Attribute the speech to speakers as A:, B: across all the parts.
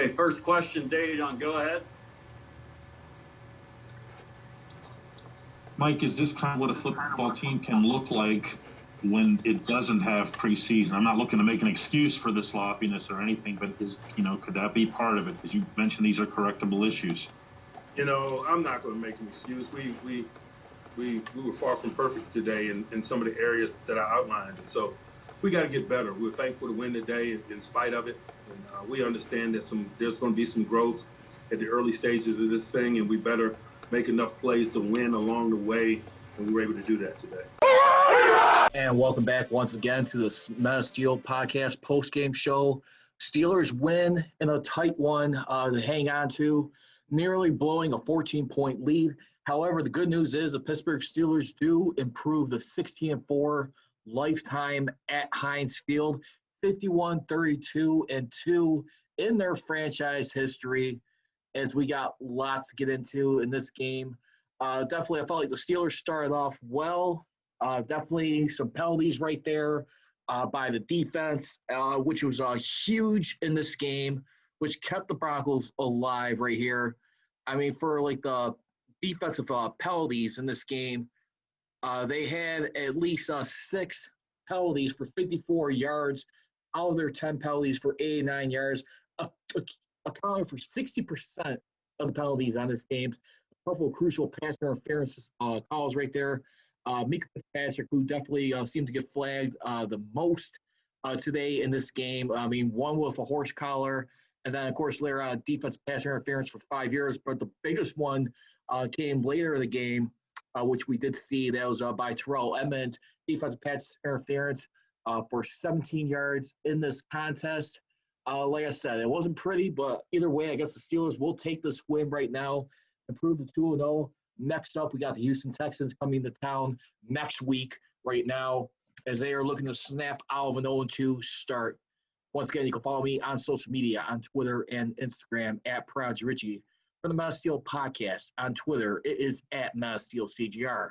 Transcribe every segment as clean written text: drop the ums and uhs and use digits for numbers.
A: Okay, first question, Dayton, go ahead.
B: Mike, is this kind of what a football team can look like when it doesn't have preseason? I'm not looking to make an excuse for the sloppiness or anything, but could that be part of it? Because you mentioned these are correctable issues.
C: I'm not going to make an excuse. We were far from perfect today in some of the areas that I outlined, and so we got to get better. We're thankful to win today in spite of it, and we understand that there's going to be some growth at the early stages of this thing, and we better make enough plays to win along the way, and we were able to do that today.
D: And welcome back once again to the Men of Steel podcast post-game show. Steelers win in a tight one to hang on to, nearly blowing a 14-point lead. However, the good news is the Pittsburgh Steelers do improve the 16-4 lifetime at Heinz Field, 51-32-2 in their franchise history, as we got lots to get into in this game. Definitely, I felt like the Steelers started off well. Definitely some penalties right there by the defense, which was huge in this game, which kept the Broncos alive right here. I mean, for like the defensive penalties in this game, they had at least 6 penalties for 54 yards out of their 10 penalties for 89 yards, accounting for 60% of the penalties on this game. A couple of crucial pass interference calls right there. Mika Fitzpatrick, who definitely seemed to get flagged the most today in this game. I mean, one with a horse collar, and then, of course, their defense pass interference for 5 years. But the biggest one came later in the game, which we did see. That was by Terrell Edmonds, defensive pass interference for 17 yards in this contest. Like I said, it wasn't pretty, but either way, I guess the Steelers will take this win right now, improve the 2-0. Next up, we got the Houston Texans coming to town next week right now, as they are looking to snap out of an 0-2 start. Once again, you can follow me on social media, on Twitter and Instagram, at Prodigy Richey. For the Men of Steel podcast on Twitter, it is at Men of Steel CGR.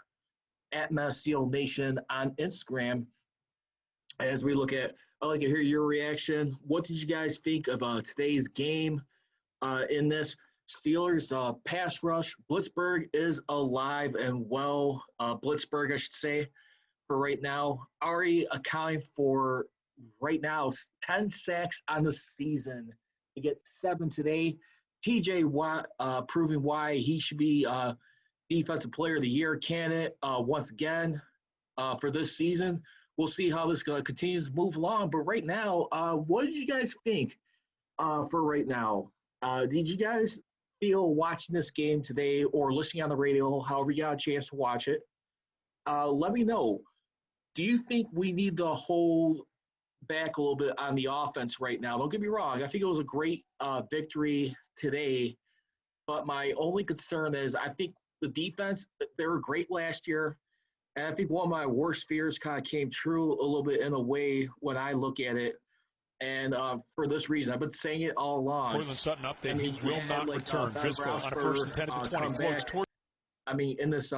D: At Men of Steel Nation on Instagram. As we look at, I'd like to hear your reaction. What did you guys think of today's game in this? Steelers pass rush. Blitzburg is alive and well. Blitzburg, I should say, for right now. Already accounting for, right now, 10 sacks on the season. He gets 7 today. TJ Watt proving why he should be Defensive Player of the Year candidate once again for this season. We'll see how this continues to move along. But right now, what did you guys think for right now? Did you guys feel watching this game today or listening on the radio, however you got a chance to watch it? Let me know. Do you think we need to hold back a little bit on the offense right now? Don't get me wrong. I think it was a great victory today, but my only concern is I think the defense, they were great last year, and I think one of my worst fears kind of came true a little bit in a way when I look at it. And for this reason, I've been saying it all along.
E: Cortland Sutton update, he will not return. Driscoll on a first and 10 at the 20, floats toward.
D: I mean, in this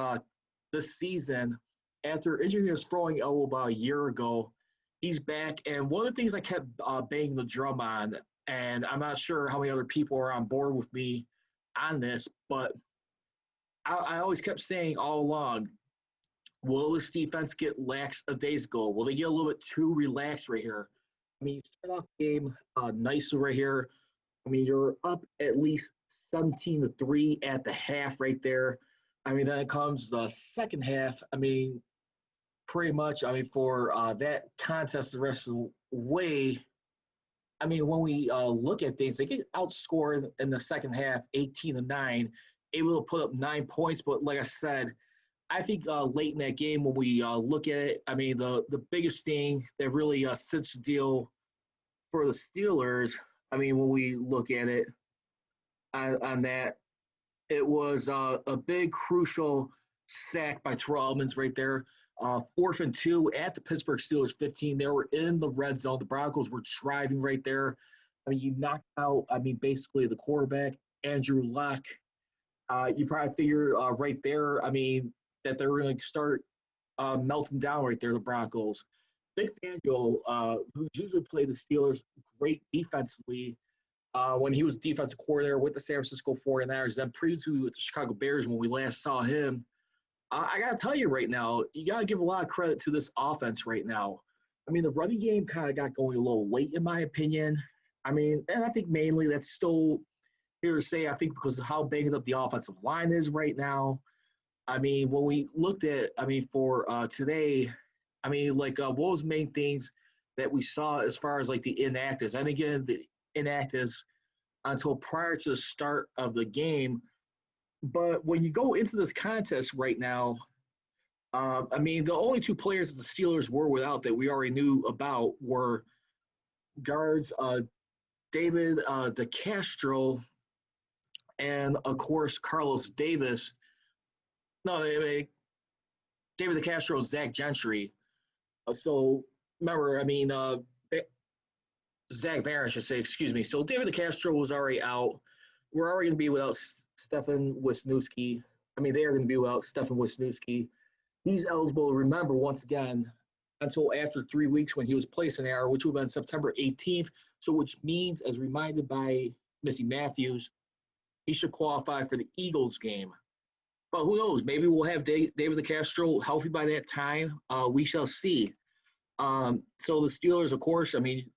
D: season, after injuring his throwing elbow about a year ago, he's back. And one of the things I kept banging the drum on, and I'm not sure how many other people are on board with me on this, but I always kept saying all along, will this defense get lax a days ago? Will they get a little bit too relaxed right here? I mean, you start off the game nicely right here. I mean, you're up at least 17-3 at the half right there. I mean, then it comes the second half. I mean, pretty much, I mean, for that contest the rest of the way, I mean, when we look at things, they get outscored in the second half 18-9, able to put up 9 points. But like I said, I think late in that game when we look at it, I mean, the biggest thing that really sits the deal for the Steelers, I mean, when we look at it on that, it was a big crucial sack by Terrell Edmonds right there. 4th and 2 at the Pittsburgh Steelers 15. They were in the red zone. The Broncos were driving right there. I mean, you knocked out, I mean, basically the quarterback, Andrew Luck. You probably figure right there, I mean, that they're going to start melting down right there, the Broncos. Vic Fangio, who's usually played the Steelers great defensively, when he was defensive coordinator with the San Francisco 49ers, then previously with the Chicago Bears when we last saw him. I got to tell you right now, you got to give a lot of credit to this offense right now. I mean, the running game kind of got going a little late, in my opinion. I mean, and I think mainly that's still here to say, I think, because of how banged up the offensive line is right now. I mean, when we looked at, I mean, for today, I mean, like, what was the main things that we saw as far as, like, the inactives? I didn't get into the inactives until prior to the start of the game. But when you go into this contest right now, I mean, the only two players that the Steelers were without that we already knew about were guards David DeCastro and, of course, Carlos Davis. No, David DeCastro and Zach Gentry. So, remember, I mean, Zach Barron, I should say, excuse me. So, David DeCastro was already out. We're already going to be without Stefan Wisniewski. I mean, they are going to be without Stefan Wisniewski. He's eligible, remember, once again, until after 3 weeks when he was placed in error, which would have been September 18th. So, which means, as reminded by Missy Matthews, he should qualify for the Eagles game. But who knows? Maybe we'll have David DeCastro healthy by that time. We shall see. So the Steelers, of course, I mean,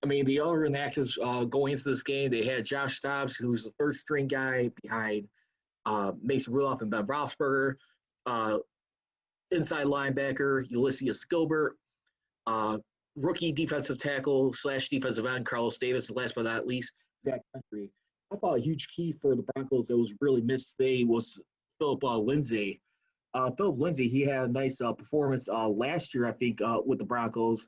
D: the other inactives going into this game, they had Josh Dobbs, who's the third-string guy behind Mason Rudolph and Ben Roethlisberger, inside linebacker Ulysses Gilbert, rookie defensive tackle / defensive end Carlos Davis, and last but not least, Zach Gentry. I thought a huge key for the Broncos that was really missed today was Philip Lindsay. Philip Lindsay, he had a nice performance last year, I think, with the Broncos.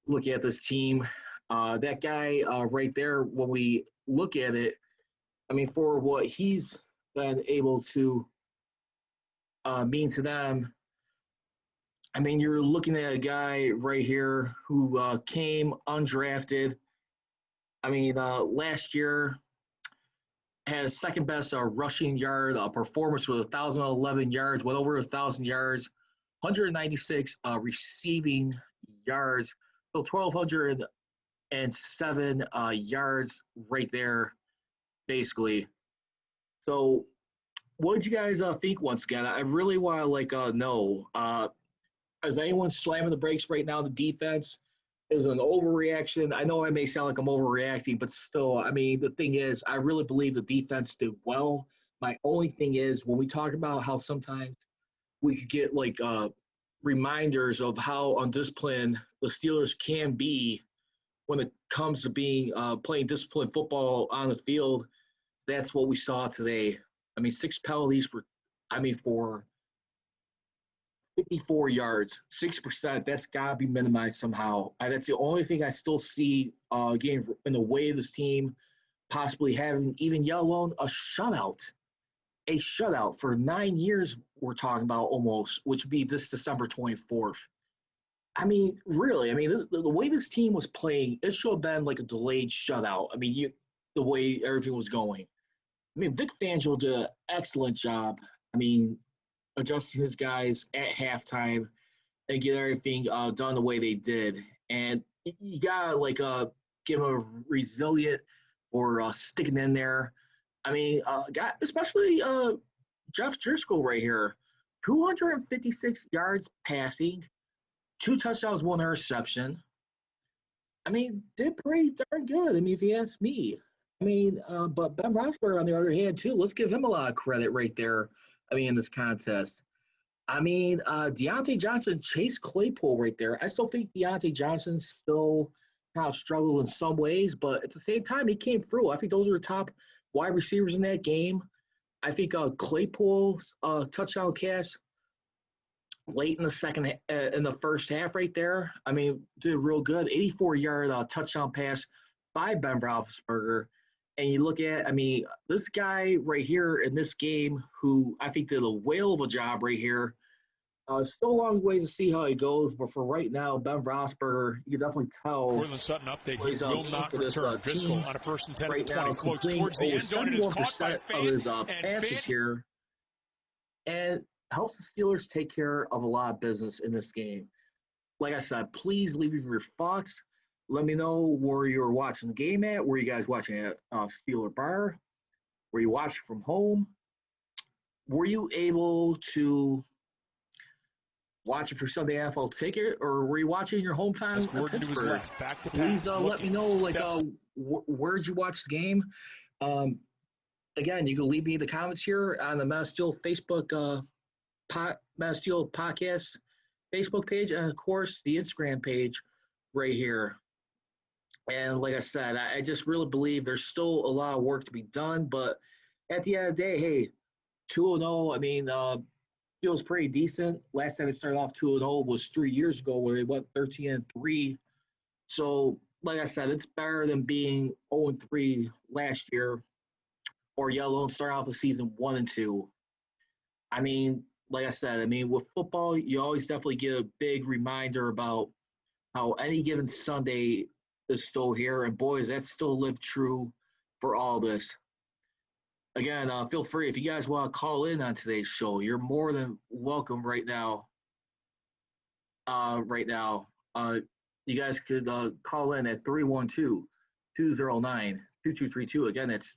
D: Looking at this team, that guy right there, when we look at it, I mean, for what he's been able to mean to them, I mean, you're looking at a guy right here who came undrafted. I mean, last year had second best rushing yard performance with 1,011 yards, well over 1,000 yards, 196 receiving yards, so 1,207 yards right there, basically. So, what did you guys think once again? I really want to know. Is anyone slamming the brakes right now? The defense is an overreaction. I know I may sound like I'm overreacting, but still, I mean, the thing is, I really believe the defense did well. My only thing is, when we talk about how sometimes we could get like reminders of how undisciplined the Steelers can be when it comes to being playing disciplined football on the field, that's what we saw today. I mean, 6 penalties for 54 yards, 6%. That's got to be minimized somehow. That's the only thing I still see getting in the way of this team possibly having, even yet alone, a shutout. A shutout for 9 years, we're talking about almost, which would be this December 24th. I mean, really, I mean, the way this team was playing, it should have been like a delayed shutout. I mean, the way everything was going. I mean, Vic Fangio did an excellent job. I mean, adjusting his guys at halftime and get everything done the way they did. And you gotta give him a resilient for sticking in there. I mean, especially Jeff Driscoll right here, 256 yards passing, 2 touchdowns, 1 interception. I mean, did pretty darn good. I mean, if you ask me. I mean, but Ben Roethlisberger, on the other hand, too, let's give him a lot of credit right there. I mean, in this contest. I mean, Deontay Johnson, Chase Claypool right there. I still think Deontay Johnson still kind of struggled in some ways, but at the same time, he came through. I think those are the top wide receivers in that game. I think Claypool's touchdown catch late in the first half right there, I mean, did real good. 84-yard touchdown pass by Ben Roethlisberger. And you look at, I mean, this guy right here in this game, who I think did a whale of a job right here. Still a long ways to see how he goes, but for right now, Ben Roethlisberger, you can definitely tell.
E: Cortland Sutton update, he will not return. Driscoll on a first and 10
D: right
E: at the 20,
D: now,
E: floats towards the end zone and is caught by
D: of his passes
E: Fan.
D: here, and helps the Steelers take care of a lot of business in this game. Like I said, please leave your thoughts let me know where you were watching the game at. Were you guys watching at Steeler Bar? Were you watching from home? Were you able to watch it for Sunday NFL Ticket, or were you watching in your hometown
E: As
D: of
E: Gordon to his
D: Pittsburgh?
E: left, back to
D: Please
E: pass,
D: let me
E: looking,
D: know, like,
E: steps.
D: where'd you watch the game? Um, Again, you can leave me the comments here on the Mass Steel Facebook, Mass Steel Podcast Facebook page, and of course the Instagram page right here. And like I said, I just really believe there's still a lot of work to be done. But at the end of the day, hey, 2-0, I mean, feels pretty decent. Last time it started off 2-0 was 3 years ago where they went 13-3. So, like I said, it's better than being 0-3 last year or yellow and start off the season 1-2. I mean, like I said, I mean, with football, you always definitely get a big reminder about how any given Sunday is still here. And boys, that still lived true for all this. Again, feel free if you guys want to call in on today's show. You're more than welcome right now. You guys could call in at 312-209-2232. Again, that's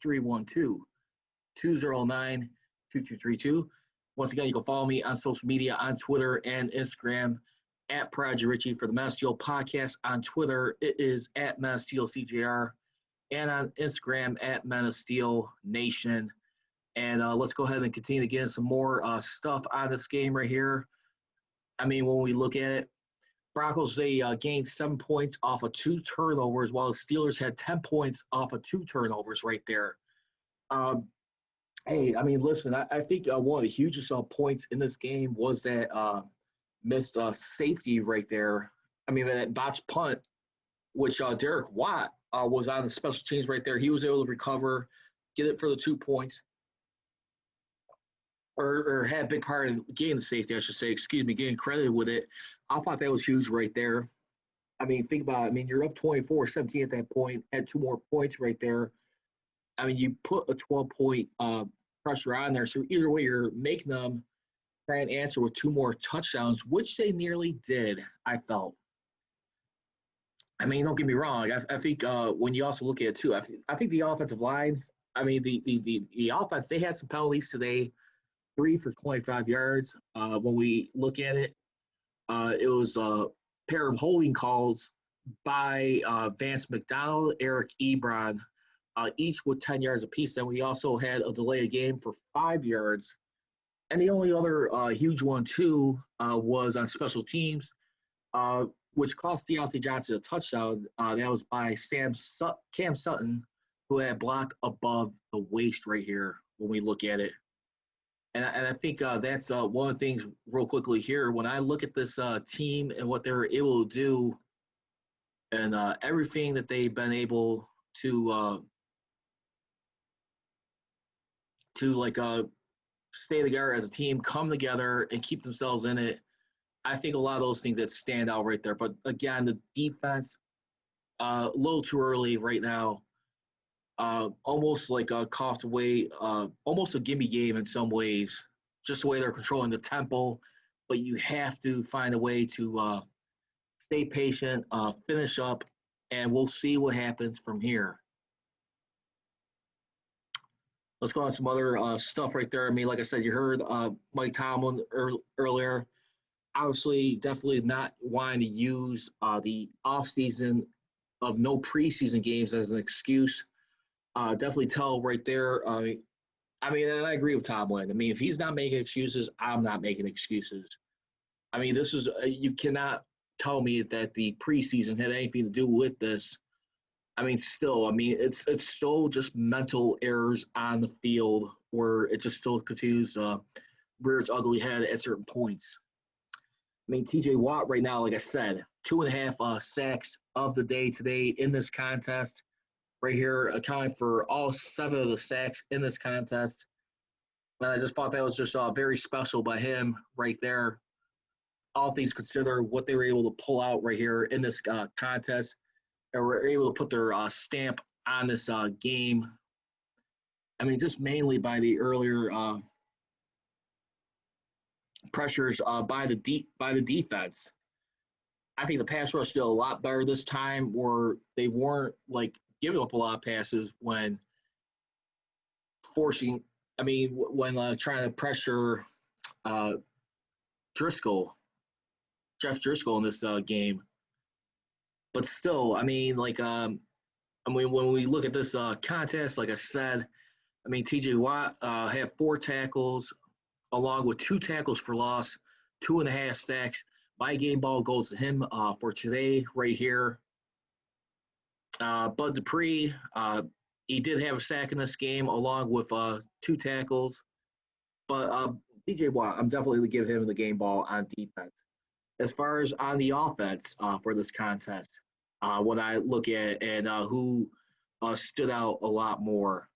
D: 312-209-2232. Once again, you can follow me on social media on Twitter and Instagram at Prodigy Richey. For the Mass Steel Podcast on Twitter, it is at Mass Steel CJR, and on Instagram at Men of Steel Nation. And let's go ahead and continue to get in some more stuff on this game right here. I mean, when we look at it, Broncos, they gained 7 points off of 2 turnovers, while the Steelers had 10 points off of 2 turnovers right there. Hey, I mean, listen, I think one of the hugest points in this game was that missed safety right there. I mean, that botched punt, which Derek Watt was on the special teams right there. He was able to recover, get it for the 2 points, or had a big part in getting the safety, I should say. Excuse me, getting credited with it. I thought that was huge right there. I mean, think about it. I mean, you're up 24-17 at that point, had 2 more points right there. I mean, you put a 12-point pressure on there. So either way, you're making them try and answer with 2 more touchdowns, which they nearly did, I felt. I mean, don't get me wrong. I think when you also look at it, too, I think the offensive line, I mean, the offense, they had some penalties today, 3 for 25 yards. When we look at it, it was a pair of holding calls by Vance McDonald, Eric Ebron, each with 10 yards apiece. And we also had a delay of game for 5 yards. And the only other huge one, too, was on special teams, which cost Deontay Johnson a touchdown. That was by Cam Sutton, who had block above the waist right here when we look at it. And I think that's one of the things real quickly here. When I look at this team and what they're able to do and everything that they've been able to stay together as a team, come together, and keep themselves in it, I think a lot of those things that stand out right there. But, again, the defense, a little too early right now. Almost like a coughed away, almost a gimme game in some ways, just the way they're controlling the tempo. But you have to find a way to stay patient, finish up, and we'll see what happens from here. Let's go on some other stuff right there. I mean, like I said, you heard Mike Tomlin earlier. Obviously, definitely not wanting to use the offseason of no preseason games as an excuse. Definitely tell right there. I mean, and I agree with Tomlin. I mean, if he's not making excuses, I'm not making excuses. I mean, this is you cannot tell me that the preseason had anything to do with this. I mean, still, I mean, it's still just mental errors on the field where it just still continues to rear its ugly head at certain points. I mean, TJ Watt right now, like I said, 2.5 sacks of the day today in this contest. Right here, accounting for all 7 of the sacks in this contest. And I just thought that was just very special by him right there. All things considered, what they were able to pull out right here in this contest. They were able to put their stamp on this game. I mean, just mainly by the earlier pressures by the defense. I think the pass rush did a lot better this time, where they weren't like giving up a lot of passes when forcing. I mean, when trying to pressure uh, Driscoll, Jeff Driscoll in this game. But still, I mean, when we look at this contest, like I said, I mean, T.J. Watt had 4 tackles, along with 2 tackles for loss, 2.5 sacks. My game ball goes to him for today, right here. Bud Dupree, he did have a sack in this game, along with 2 tackles. But T.J. Watt, I'm definitely going to give him the game ball on defense. As far as on the offense for this contest, when I look at and who stood out a lot more,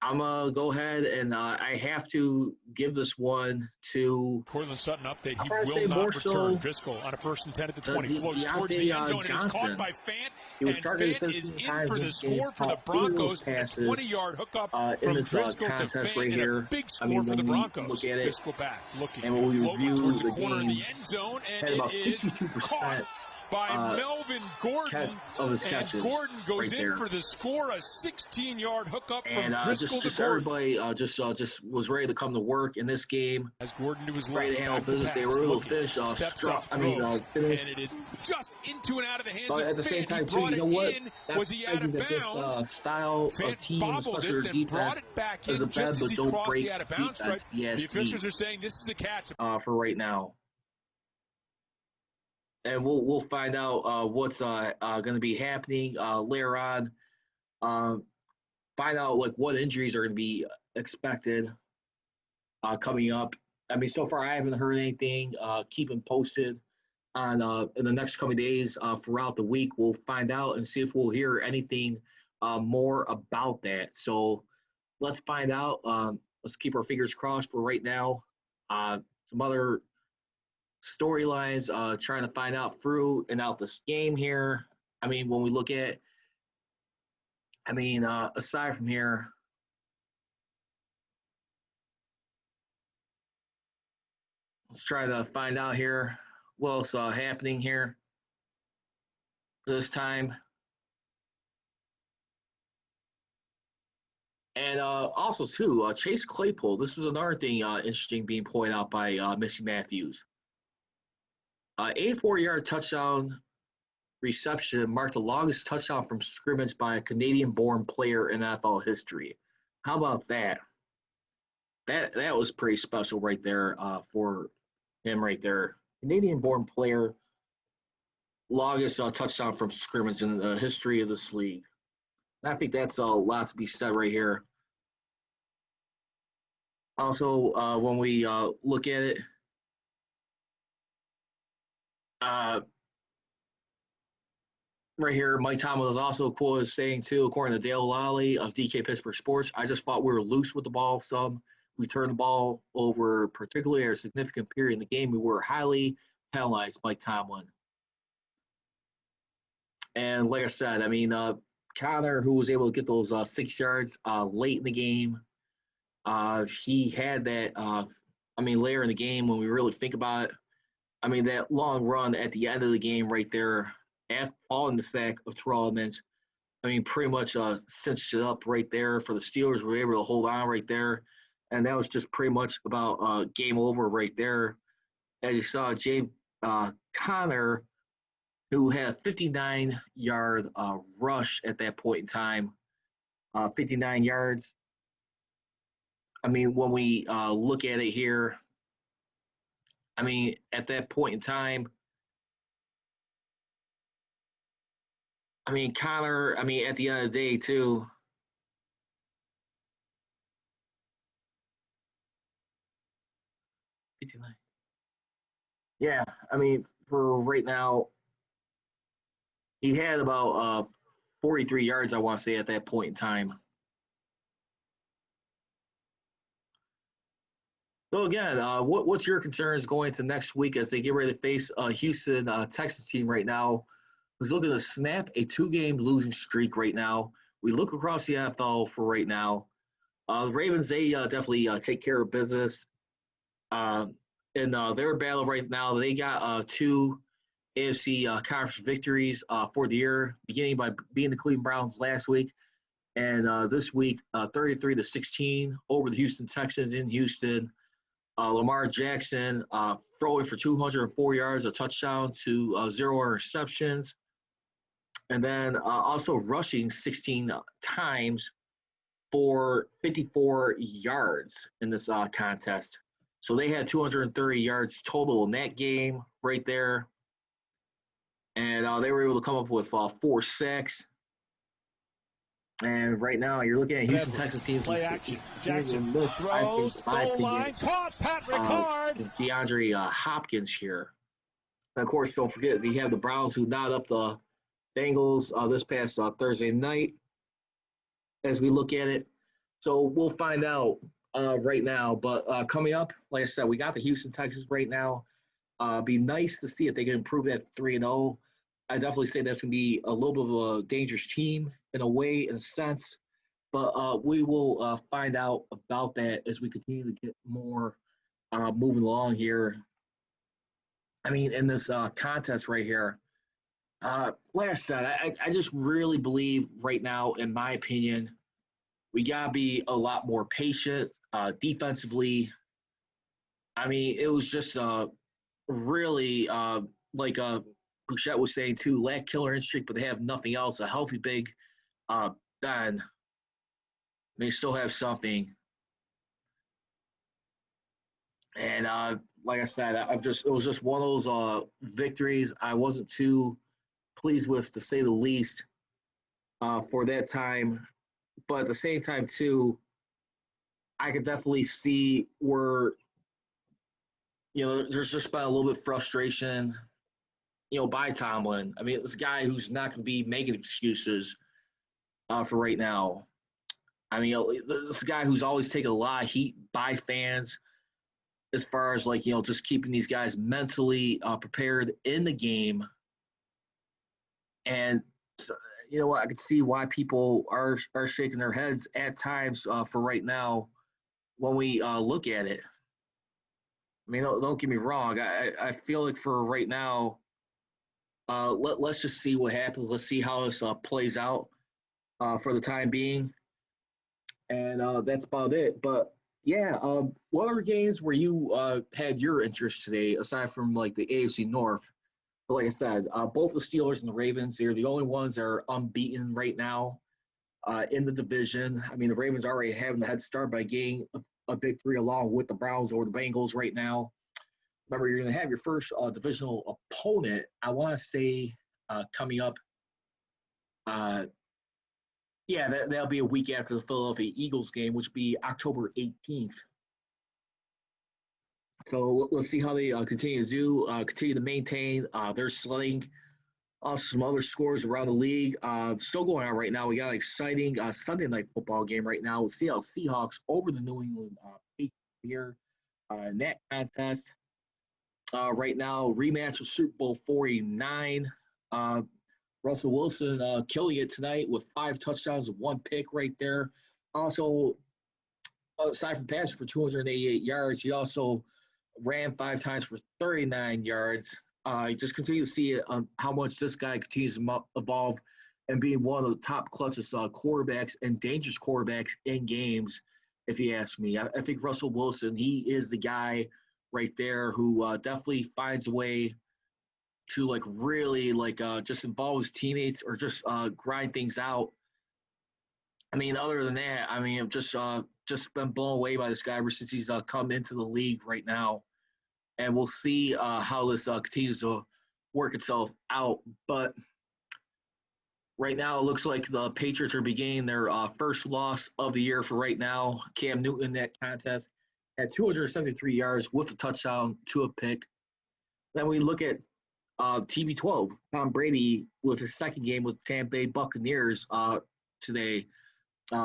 D: I'm going to go ahead and I have to give this one to
E: Cortland Sutton update. He
D: I'd say
E: will
D: more
E: not
D: so
E: return. Driscoll on a 1st and 10 at the 20. Floats towards
D: Deontay
E: the end zone, and it's
D: Johnson.
E: caught by Fant.
D: He was
E: And
D: targeted
E: Fant is
D: 15
E: in
D: times
E: for
D: in
E: the
D: this game,
E: score for the
D: caught 8 of those
E: Broncos. A
D: passes
E: 20-yard hookup
D: in
E: from
D: this
E: Driscoll to
D: contest
E: Fant,
D: right
E: and
D: here.
E: a big
D: I
E: score
D: mean,
E: for the
D: when we
E: Broncos.
D: look at it,
E: Driscoll back, looking,
D: and when we
E: floating
D: review
E: towards the
D: the
E: corner of
D: game,
E: the end zone, and
D: had about
E: it is
D: 62%
E: caught by Melvin Gordon,
D: of his
E: and
D: catches
E: Gordon goes
D: right
E: in
D: there.
E: for the score, a 16-yard hookup
D: And
E: from Driscoll
D: just
E: to Gordon.
D: everybody just was ready to come to work in this game.
E: As Gordon to his
D: Ready
E: left,
D: to handle
E: back to
D: business. They
E: pass,
D: were able to
E: looking,
D: finish
E: steps up,
D: finish.
E: and it is just into and out of the hands
D: But
E: of
D: at the same
E: Fant.
D: time,
E: He
D: too,
E: brought
D: you know
E: it
D: what?
E: in.
D: That's
E: Was he out of
D: that
E: bounds?
D: this style
E: Fant
D: of team,
E: bobbled
D: especially
E: it,
D: their
E: then
D: defense,
E: brought it back
D: is
E: in
D: a
E: just
D: bad
E: as
D: but
E: he
D: don't
E: crossed
D: break
E: the out of bounds
D: defense.
E: stripe. The officials are saying this is a catch.
D: For right now. And we'll find out what's going to be happening later on. Find out like what injuries are going to be expected coming up. I mean, so far I haven't heard anything. Keep them posted on in the next coming days throughout the week. We'll find out and see if we'll hear anything more about that. So let's find out. Let's keep our fingers crossed for right now. Some other storylines, trying to find out through and out this game here. I mean, when we look at, aside from here, let's try to find out here what else happening here this time. And also, too, Chase Claypool. This was another thing interesting being pointed out by Missy Matthews. 84-yard touchdown reception marked the longest touchdown from scrimmage by a Canadian-born player in NFL history. How about that? That was pretty special right there for him right there. Canadian-born player, longest touchdown from scrimmage in the history of this league. And I think that's a lot to be said right here. Also, when we look at it, right here, Mike Tomlin was also quoted saying, too, according to Dale Lally of DK Pittsburgh Sports, I just thought we were loose with the ball some. We turned the ball over, particularly at a significant period in the game. We were highly penalized, Mike Tomlin. And like I said, I mean, Connor, who was able to get those 6 yards late in the game, he had that, later in the game when we really think about it, that long run at the end of the game right there, on the sack of Terrell Edmonds, pretty much cinched it up right there for the Steelers. We were able to hold on right there. And that was just pretty much about game over right there. As you saw, James Conner, who had a 59-yard rush at that point in time, 59 yards. When we look at it here, at that point in time, Connor, at the end of the day, too, yeah, for right now, he had about 43 yards, I want to say, at that point in time. So again, what's your concerns going into next week as they get ready to face a Houston Texans team right now, who's looking to snap a 2-game losing streak right now? We look across the NFL for right now. The Ravens, they definitely take care of business. In their battle right now, they got 2 AFC conference victories for the year, beginning by beating the Cleveland Browns last week. And this week, 33-16 over the Houston Texans in Houston. Lamar Jackson throwing for 204 yards, a touchdown to 0 interceptions. And then also rushing 16 times for 54 yards in this contest. So they had 230 yards total in that game right there. And they were able to come up with 4 sacks. And right now, you're looking at Houston Texans team.
E: Play action. Jackson throws, goal line, caught, Pat Ricard.
D: DeAndre Hopkins here. And of course, don't forget, you have the Browns who knot up the Bengals this past Thursday night as we look at it. So we'll find out right now. But coming up, like I said, we got the Houston Texans right now. Be nice to see if they can improve that 3-0. I definitely say that's going to be a little bit of a dangerous team in a way, in a sense. But we will find out about that as we continue to get more moving along here. I mean, in this contest right here, like I said, I just really believe right now, in my opinion, we got to be a lot more patient defensively. I mean, it was just really like Bouchette was saying too, lack killer instinct, but they have nothing else. A healthy big Ben. They still have something. And like I said, it was just one of those victories I wasn't too pleased with, to say the least, for that time. But at the same time too, I could definitely see where, there's just been a little bit of frustration, by Tomlin. I mean, it's a guy who's not going to be making excuses for right now. I mean, this guy who's always taken a lot of heat by fans as far as, just keeping these guys mentally prepared in the game. And, I could see why people are shaking their heads at times for right now when we look at it. I mean, don't get me wrong. I feel like for right now, let's just see what happens. Let's see how this plays out for the time being. And that's about it. But, yeah, what other games where you had your interest today, aside from, the AFC North? But like I said, both the Steelers and the Ravens, they're the only ones that are unbeaten right now in the division. I mean, the Ravens already having the head start by getting a victory along with the Browns over the Bengals right now. Remember, you're going to have your first divisional opponent, I want to say, coming up. That'll be a week after the Philadelphia Eagles game, which will be October 18th. So let's see how they continue to do, continue to maintain their sledding. Some other scores around the league still going on right now. We got an exciting Sunday night football game right now with Seattle Seahawks over the New England Patriots here in that contest. Right now, rematch of Super Bowl 49. Russell Wilson killing it tonight with 5 touchdowns and 1 pick right there. Also, aside from passing for 288 yards, he also ran 5 times for 39 yards. You just continue to see how much this guy continues to evolve and being one of the top clutchest quarterbacks and dangerous quarterbacks in games, if you ask me. I think Russell Wilson, he is the guy right there who definitely finds a way to really just involve his teammates or just grind things out. I mean, other than that, I mean, I've just been blown away by this guy ever since he's come into the league right now. And we'll see how this continues to work itself out. But right now, it looks like the Patriots are beginning their first loss of the year for right now. Cam Newton in that contest had 273 yards with a touchdown to a pick. Then we look at TB12, Tom Brady, with his second game with Tampa Bay Buccaneers today.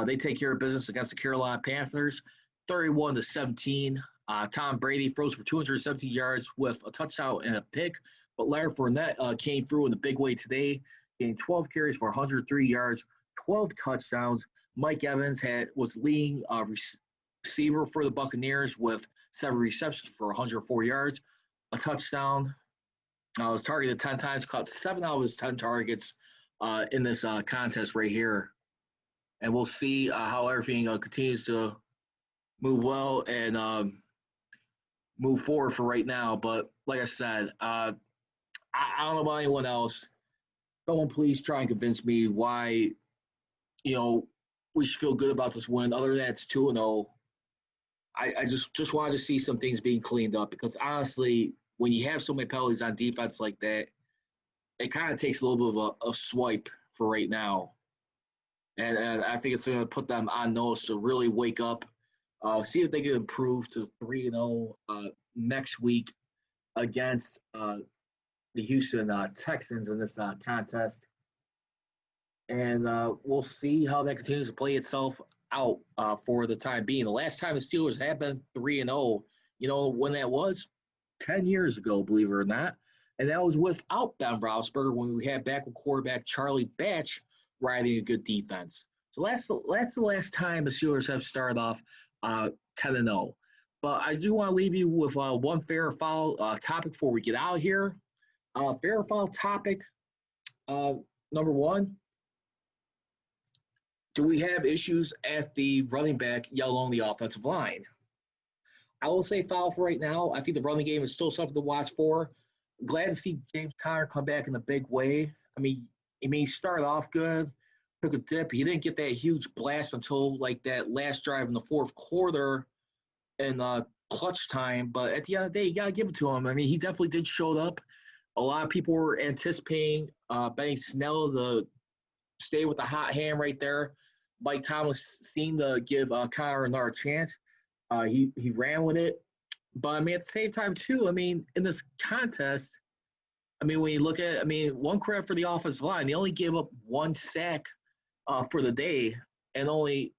D: They take care of business against the Carolina Panthers, 31-17. Tom Brady throws for 217 yards with a touchdown and a pick, but Larry Fournette came through in the big way today, getting 12 carries for 103 yards, 12 touchdowns. Mike Evans was leading receiver for the Buccaneers with 7 receptions for 104 yards, a touchdown. was targeted 10 times, caught 7 out of his 10 targets in this contest right here. And we'll see how everything continues to move well and move forward for right now. But like I said, I don't know about anyone else. Someone please try and convince me why, we should feel good about this win. Other than that, it's 2-0. I just wanted to see some things being cleaned up because honestly, when you have so many penalties on defense like that, it kind of takes a little bit of a swipe for right now. And I think it's going to put them on notice to really wake up, see if they can improve to 3-0 next week against the Houston Texans in this contest. And we'll see how that continues to play itself out for the time being. The last time the Steelers have been 3-0, when that was? 10 years ago, believe it or not. And that was without Ben Roethlisberger when we had backup quarterback Charlie Batch riding a good defense. So that's the last time the Steelers have started off 10-0. But I do want to leave you with one fair foul topic before we get out of here. Fair foul topic number one. Do we have issues at the running back, yet alone the offensive line? I will say foul for right now. I think the running game is still something to watch for. Glad to see James Conner come back in a big way. He started off good, took a dip. He didn't get that huge blast until like that last drive in the fourth quarter in clutch time. But at the end of the day, you got to give it to him. He definitely did show up. A lot of people were anticipating Benny Snell to stay with the hot hand right there. Mike Thomas seemed to give Conner another chance. He ran with it. But, at the same time, too, in this contest, when you look at one credit for the offensive line, they only gave up 1 sack for the day and only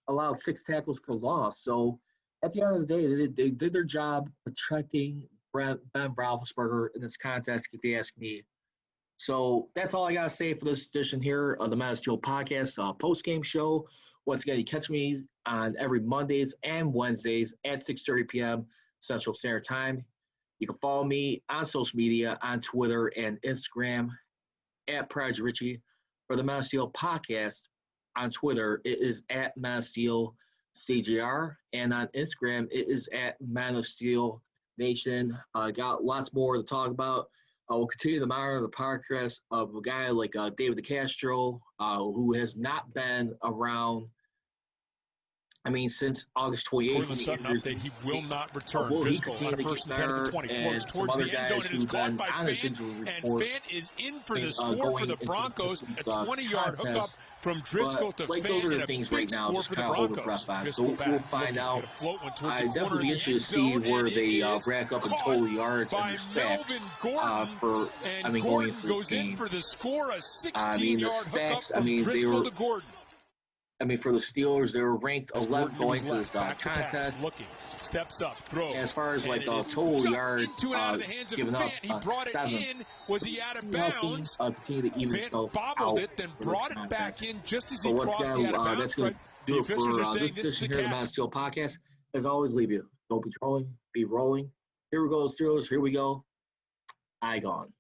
D: allowed 6 tackles for loss. So, at the end of the day, they did their job protecting Ben Roethlisberger in this contest, if you ask me. So that's all I got to say for this edition here of the Man of Steel podcast post-game show. Once again, you catch me on every Mondays and Wednesdays at 6:30 p.m. Central Standard Time. You can follow me on social media, on Twitter and Instagram at Prodigy Richey. For the Man of Steel podcast on Twitter, it is at Man of Steel CJR. And on Instagram, it is at Man of Steel Nation. Got lots more to talk about. We'll continue to monitor the progress of a guy like David DeCastro, who has not been around, since August 28th.
E: Cortland Sutton update, he will not return. Driscoll on a first and 10 at the 20. Floats towards the end zone, and it's caught by Fant. And Fant is in for the score for the Broncos. A 20-yard hookup from Driscoll to Fant, and a big score for the Broncos.
D: So we'll find out. I definitely be interested to see where they rack up in total yards and the sacks for, going into this game.
E: For the score, a 16-yard hookup from Driscoll to Gordon.
D: For the Steelers, they were ranked 11 going to this contest.
E: Steps up, throws.
D: As far as total yards, given up
E: he brought
D: 7.
E: it in. Was he out of bounds?
D: Continue to even
E: Fant bobbled it, then brought it back in just as he crossed the out of bounds.
D: That's going to do it for this edition here of the Man of Steel podcast. As always, leave you. Don't be trolling, be rolling. Here we go, Steelers. Here we go. I gone.